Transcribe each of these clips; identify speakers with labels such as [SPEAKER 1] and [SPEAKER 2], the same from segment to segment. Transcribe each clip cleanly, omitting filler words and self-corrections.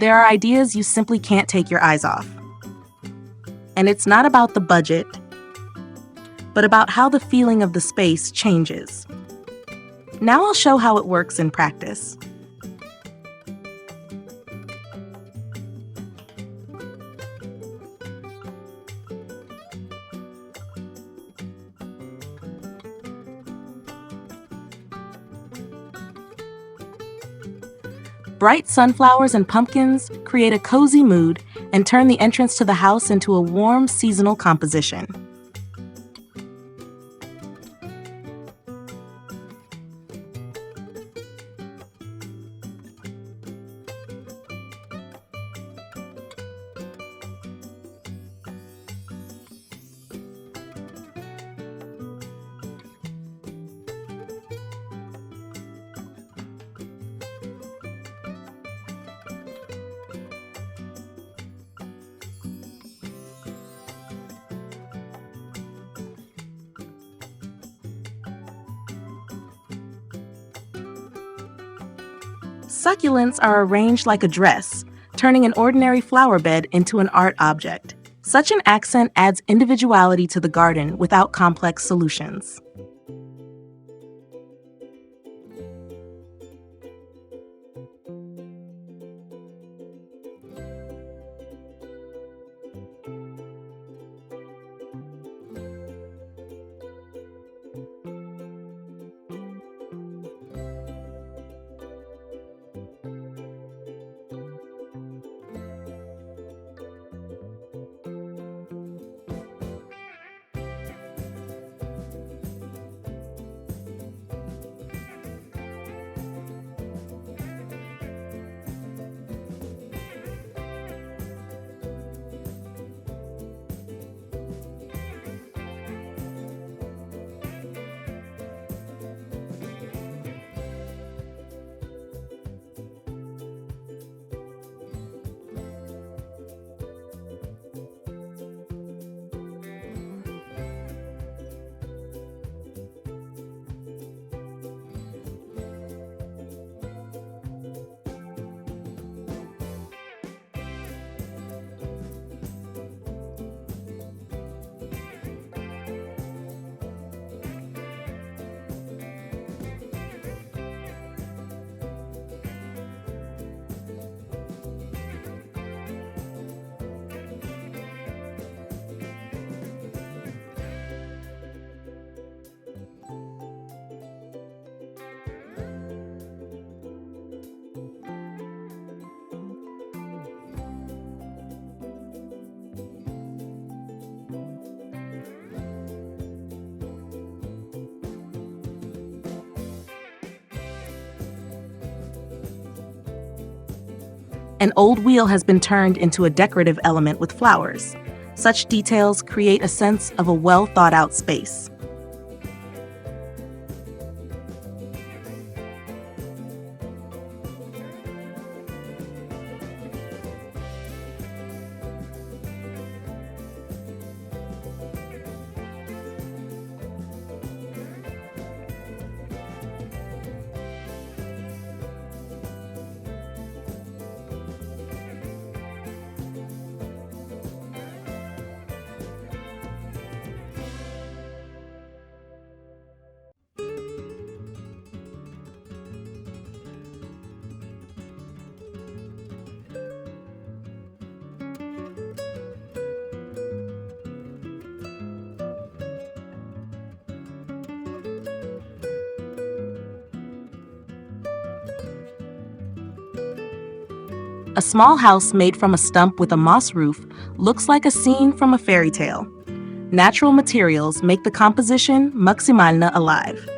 [SPEAKER 1] there are ideas you simply can't take your eyes off. And it's not about the budget, but about how the feeling of the space changes. Now I'll show how it works in practice. Bright sunflowers and pumpkins create a cozy mood and turn the entrance to the house into a warm, seasonal composition. Succulents are arranged like a dress, turning an ordinary flower bed into an art object. Such an accent adds individuality to the garden without complex solutions. An old wheel has been turned into a decorative element with flowers. Such details create a sense of a well-thought-out space. A small house made from a stump with a moss roof looks like a scene from a fairy tale. Natural materials make the composition maksimalna alive.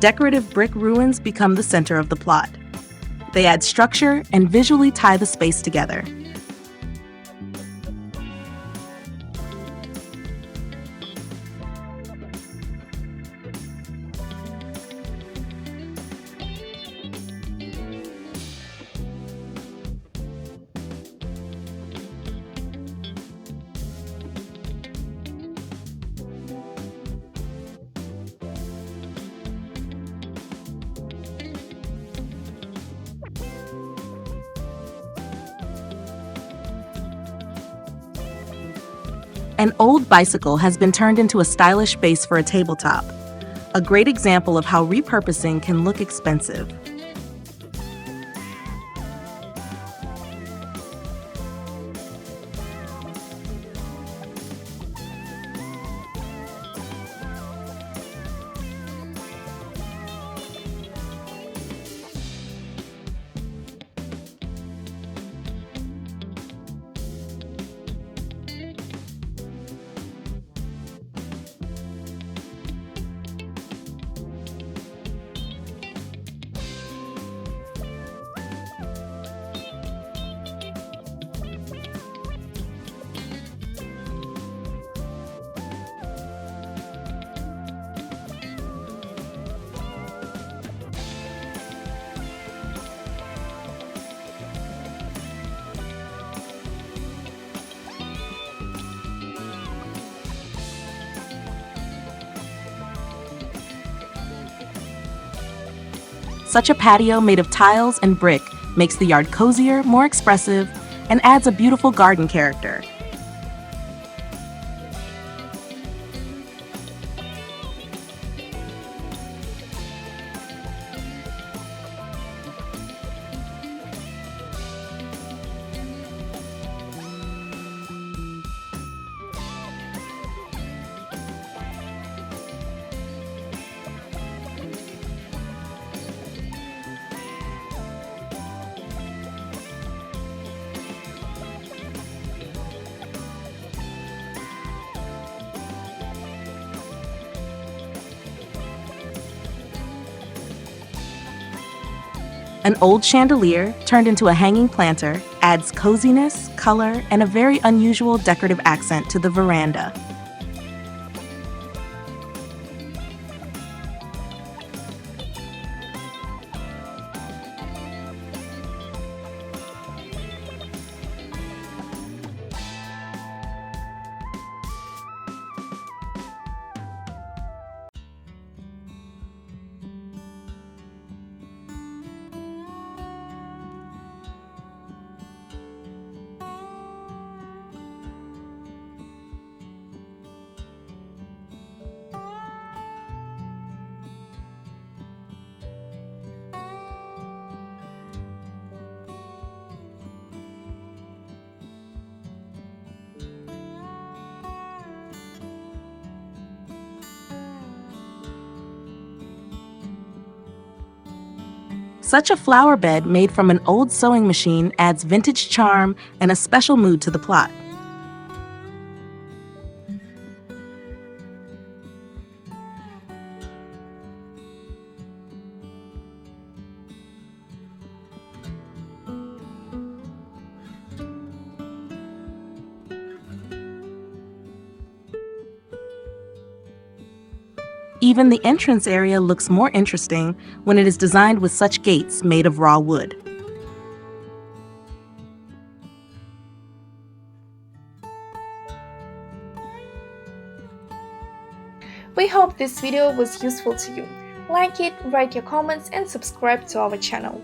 [SPEAKER 1] decorative brick ruins become the center of the plot. They add structure and visually tie the space together. An old bicycle has been turned into a stylish base for a tabletop, a great example of how repurposing can look expensive. Such a patio made of tiles and brick makes the yard cozier, more expressive, and adds a beautiful garden character. An old chandelier, turned into a hanging planter, adds coziness, color, and a very unusual decorative accent to the veranda. Such a flower bed made from an old sewing machine adds vintage charm and a special mood to the plot. Even the entrance area looks more interesting when it is designed with such gates made of raw wood.
[SPEAKER 2] We hope this video was useful to you. Like it, write your comments and subscribe to our channel.